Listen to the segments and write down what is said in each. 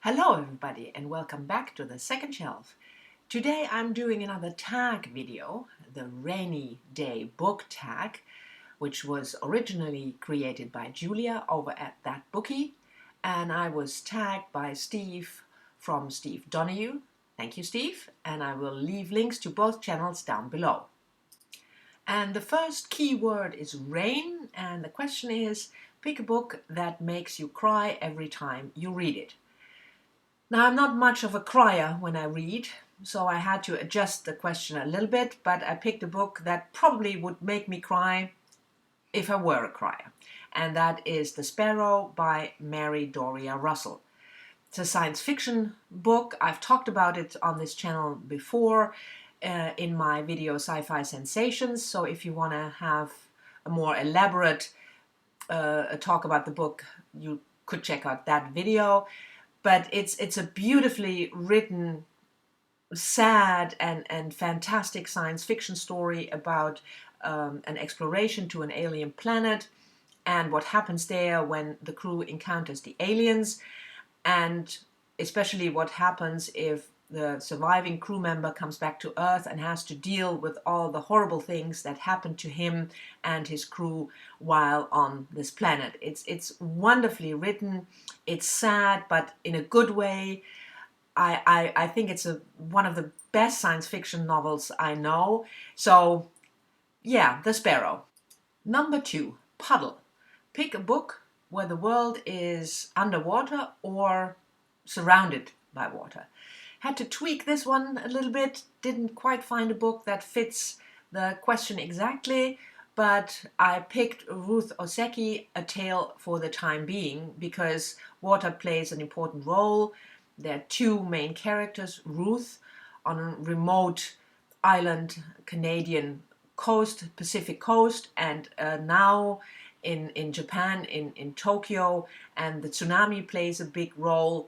Hello everybody and welcome back to the second shelf. Today I'm doing another tag video, the rainy day book tag, which was originally created by Julia over at That Bookie, and I was tagged by Steve from Steve Donahue. Thank you, Steve, and I will leave links to both channels down below. And the first keyword is rain, and the question is, pick a book that makes you cry every time you read it. Now, I'm not much of a crier when I read, so I had to adjust the question a little bit, but I picked a book that probably would make me cry if I were a crier. And that is The Sparrow by Mary Doria Russell. It's a science fiction book. I've talked about it on this channel before in my video Sci-Fi Sensations, so if you want to have a more elaborate talk about the book, you could check out that video. But it's a beautifully written, sad and fantastic science fiction story about an exploration to an alien planet and what happens there when the crew encounters the aliens, and especially what happens if the surviving crew member comes back to Earth and has to deal with all the horrible things that happened to him and his crew while on this planet. It's wonderfully written. It's sad, but in a good way. I think it's one of the best science fiction novels I know. So yeah, The Sparrow. Number 2, Puddle. Pick a book where the world is underwater or surrounded by water. Had to tweak this one a little bit, didn't quite find a book that fits the question exactly, but I picked Ruth Oseki, A Tale for the Time Being, because water plays an important role. There are two main characters, Ruth on a remote island, Canadian coast, Pacific coast, and now in Japan, in Tokyo, and the tsunami plays a big role.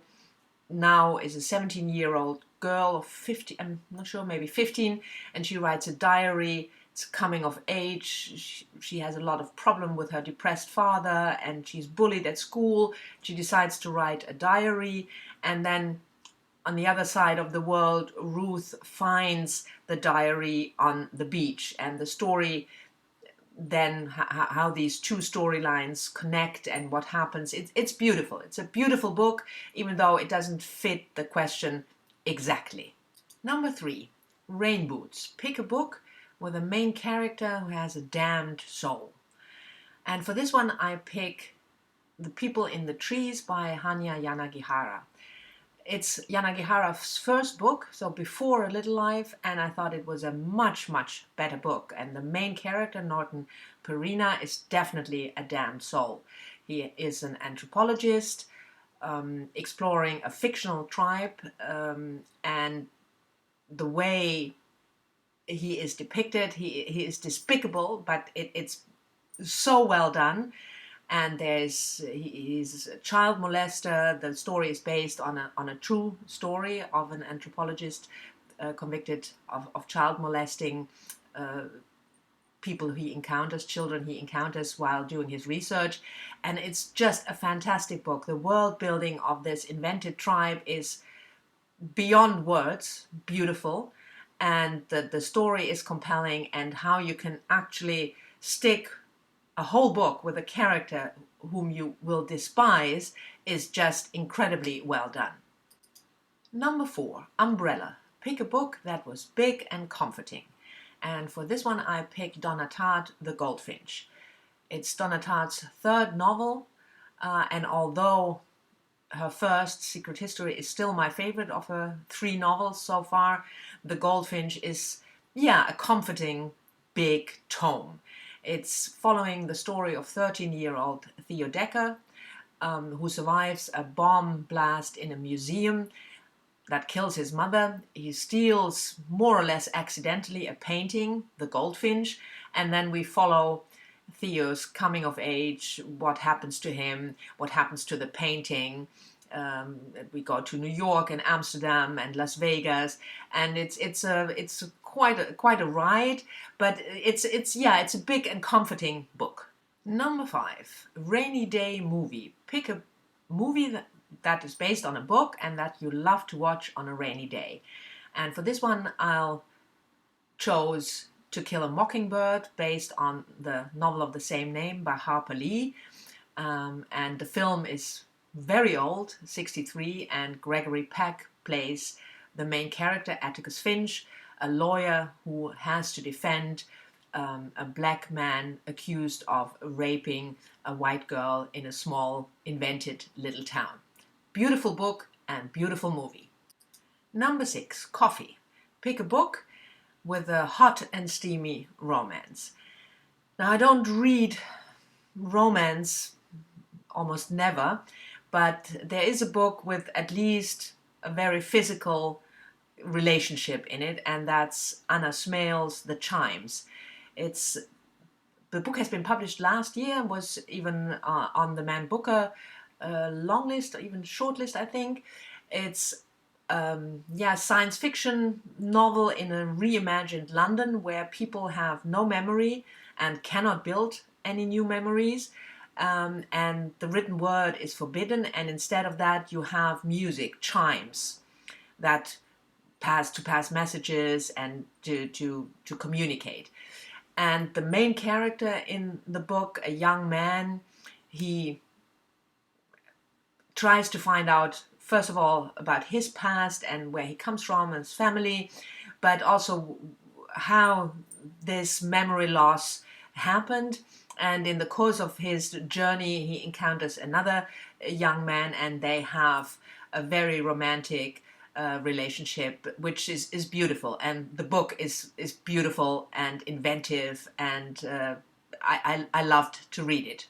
Now is a 17-year-old girl of 50, I'm not sure, maybe 15, and she writes a diary. It's coming of age. She has a lot of problem with her depressed father, and she's bullied at school. She decides to write a diary, and then on the other side of the world, Ruth finds the diary on the beach, and the story then how these two storylines connect and what happens. It's beautiful. It's a beautiful book, even though it doesn't fit the question exactly. Number 3, Rain Boots. Pick a book with a main character who has a damned soul. And for this one, I pick The People in the Trees by Hanya Yanagihara. It's Yanagihara's first book, so before A Little Life, and I thought it was a much, much better book. And the main character, Norton Perina, is definitely a damned soul. He is an anthropologist exploring a fictional tribe, and the way he is depicted, he is despicable, but it's so well done. And he's a child molester. The story is based on a true story of an anthropologist convicted of child molesting people he encounters, children he encounters while doing his research. And it's just a fantastic book. The world building of this invented tribe is beyond words, beautiful. And the story is compelling, and how you can actually stick a whole book with a character whom you will despise is just incredibly well done. Number 4, Umbrella. Pick a book that was big and comforting. And for this one I picked Donna Tartt, The Goldfinch. It's Donna Tartt's third novel, and although her first, Secret History, is still my favorite of her 3 novels so far, The Goldfinch is, yeah, a comforting big tome. It's following the story of 13-year-old Theo Decker, who survives a bomb blast in a museum that kills his mother. He steals, more or less accidentally, a painting, The Goldfinch, and then we follow Theo's coming of age, what happens to him, what happens to the painting. We go to New York and Amsterdam and Las Vegas, and it's quite a ride, but it's a big and comforting book. Number 5, Rainy Day Movie. Pick a movie that is based on a book and that you love to watch on a rainy day. And for this one, I'll chose To Kill a Mockingbird, based on the novel of the same name by Harper Lee. And the film is very old, 63, and Gregory Peck plays the main character, Atticus Finch, a lawyer who has to defend a black man accused of raping a white girl in a small, invented little town. Beautiful book and beautiful movie. Number 6, coffee. Pick a book with a hot and steamy romance. Now, I don't read romance almost never, but there is a book with at least a very physical relationship in it, and that's Anna Smale's The Chimes. The book has been published last year and was even on the Man Booker long list, or even short list, I think. It's science fiction novel in a reimagined London where people have no memory and cannot build any new memories. And the written word is forbidden, and instead of that you have music, chimes, that pass messages and to communicate. And the main character in the book, a young man, he tries to find out, first of all, about his past and where he comes from and his family, but also how this memory loss happened. And in the course of his journey, he encounters another young man, and they have a very romantic relationship, which is beautiful. And the book is beautiful and inventive, and I loved to read it.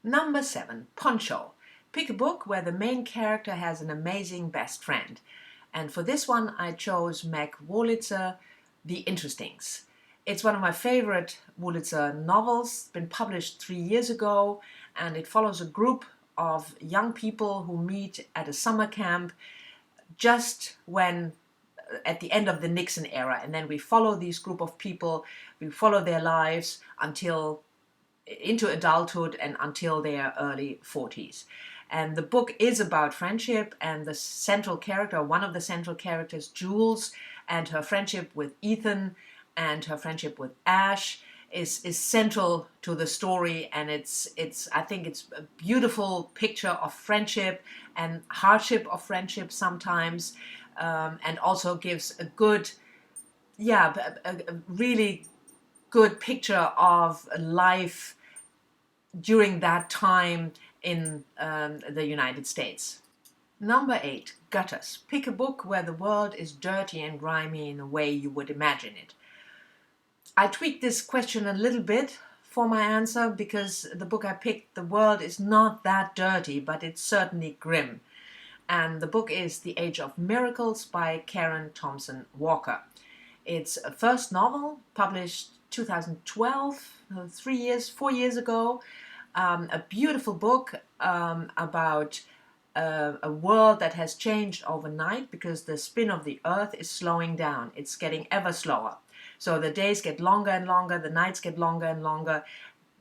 Number 7, Poncho. Pick a book where the main character has an amazing best friend. And for this one, I chose Meg Wolitzer, The Interestings. It's one of my favorite Wolitzer novels, been published 3 years ago, and it follows a group of young people who meet at a summer camp just at the end of the Nixon era. And then we follow these group of people, we follow their lives into adulthood and until their early 40s. And the book is about friendship, and the central character, one of the central characters, Jules, and her friendship with Ethan and her friendship with Ash is central to the story. And I think it's a beautiful picture of friendship and hardship of friendship sometimes, and also gives a really good picture of life during that time in the United States. Number 8, Gutters. Pick a book where the world is dirty and grimy in a way you would imagine it. I tweaked this question a little bit for my answer, because the book I picked, the world is not that dirty, but it's certainly grim. And the book is The Age of Miracles by Karen Thompson Walker. It's a first novel, published 2012, 4 years ago. A beautiful book about a world that has changed overnight because the spin of the earth is slowing down. It's getting ever slower. So the days get longer and longer, the nights get longer and longer,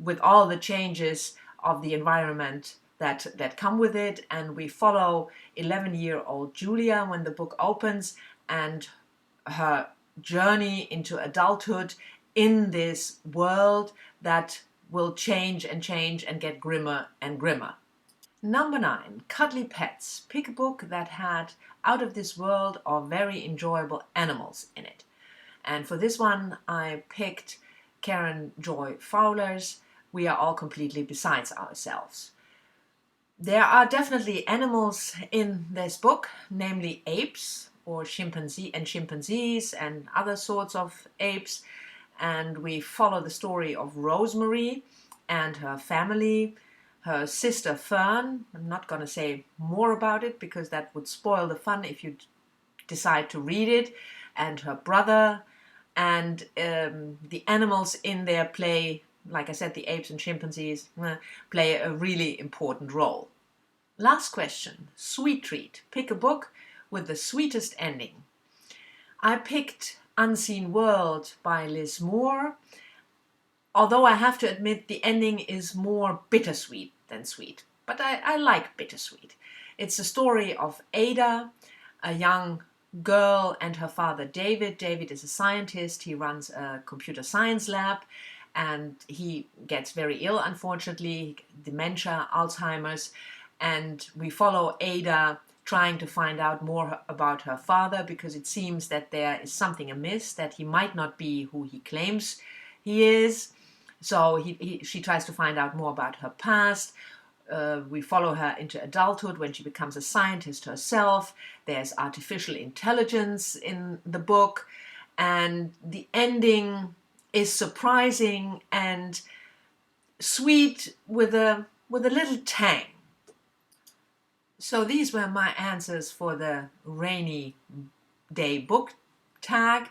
with all the changes of the environment that come with it. And we follow 11-year-old Julia when the book opens, and her journey into adulthood in this world that will change and get grimmer and grimmer. Number 9, Cuddly Pets. Pick a book that had out of this world or very enjoyable animals in it. And for this one, I picked Karen Joy Fowler's We Are All Completely Besides Ourselves. There are definitely animals in this book, namely apes or chimpanzees and other sorts of apes. And we follow the story of Rosemary and her family, her sister Fern. I'm not going to say more about it because that would spoil the fun if you decide to read it, and her brother. And the animals in there play, like I said, the apes and chimpanzees play a really important role. Last question, Sweet Treat. Pick a book with the sweetest ending. I picked Unseen World by Liz Moore, although I have to admit the ending is more bittersweet than sweet. But I like bittersweet. It's the story of Ada, a young girl, and her father David. David is a scientist. He runs a computer science lab, and he gets very ill, unfortunately, dementia, Alzheimer's, and we follow Ada trying to find out more about her father, because it seems that there is something amiss, that he might not be who he claims he is. So she tries to find out more about her past. We follow her into adulthood when she becomes a scientist herself. There's artificial intelligence in the book, and the ending is surprising and sweet with a little tang. So these were my answers for the rainy day book tag.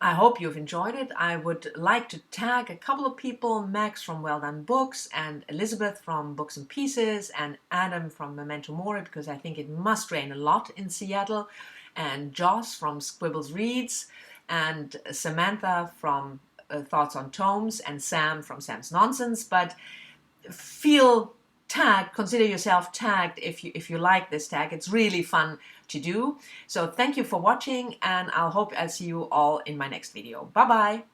I hope you've enjoyed it. I would like to tag a couple of people: Max from Well Done Books, and Elizabeth from Books and Pieces, and Adam from Memento Mori, because I think it must rain a lot in Seattle, and Joss from Squibbles Reads, and Samantha from Thoughts on Tomes, and Sam from Sam's Nonsense. But feel tagged, consider yourself tagged if you like this tag. It's really fun to do. So thank you for watching, and I'll see you all in my next video. Bye bye.